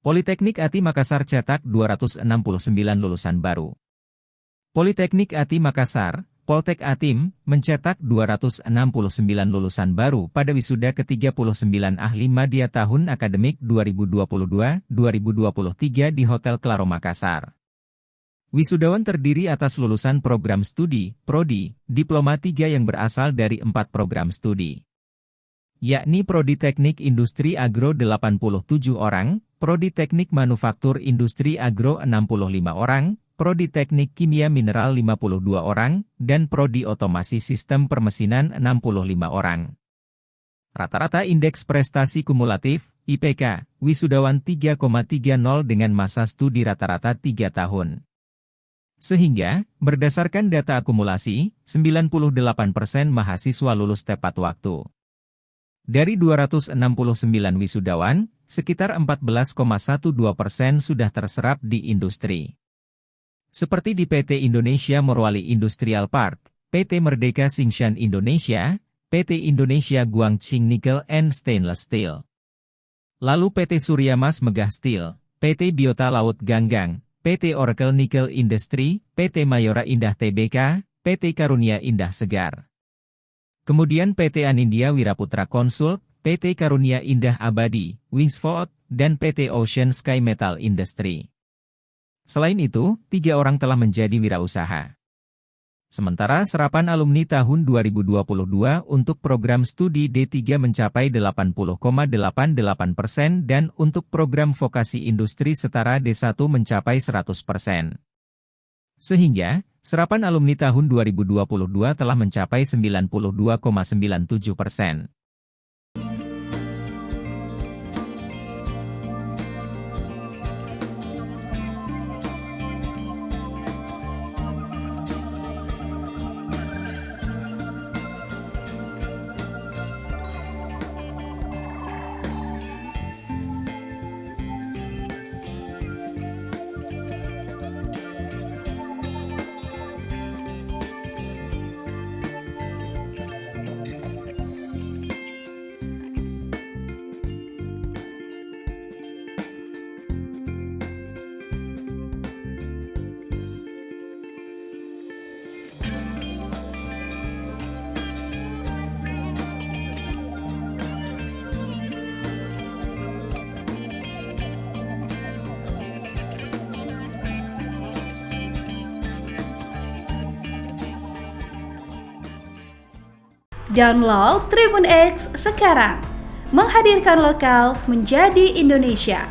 Politeknik ATI Makassar cetak 269 lulusan baru. Politeknik ATI Makassar, Poltek Atim, mencetak 269 lulusan baru pada wisuda ke-39 ahli madya tahun akademik 2022-2023 di Hotel Claro Makassar. Wisudawan terdiri atas lulusan program studi, Prodi, Diploma 3 yang berasal dari 4 program studi, yakni Prodi Teknik Industri Agro 87 orang, Prodi Teknik Manufaktur Industri Agro 65 orang, Prodi Teknik Kimia Mineral 52 orang, dan Prodi Otomasi Sistem Permesinan 65 orang. Rata-rata Indeks Prestasi Kumulatif, IPK, wisudawan 3,30 dengan masa studi rata-rata 3 tahun. Sehingga, berdasarkan data akumulasi, 98% mahasiswa lulus tepat waktu. Dari 269 wisudawan, sekitar 14,12% sudah terserap di industri. Seperti di PT Indonesia Morowali Industrial Park, PT Merdeka Xingshan Indonesia, PT Indonesia Guangqing Nickel and Stainless Steel. Lalu PT Surya Mas Megah Steel, PT Biota Laut Ganggang, PT Oracle Nickel Industry, PT Mayora Indah Tbk, PT Karunia Indah Segar. Kemudian PT Anindya Wiraputra Consult, PT Karunia Indah Abadi, Wingsford, dan PT Ocean Sky Metal Industry. Selain itu, 3 orang telah menjadi wirausaha. Sementara serapan alumni tahun 2022 untuk program studi D3 mencapai 80,88% dan untuk program vokasi industri setara D1 mencapai 100%. Sehingga, serapan alumni tahun 2022 telah mencapai 92,97%. Download Tribun X sekarang, menghadirkan lokal menjadi Indonesia.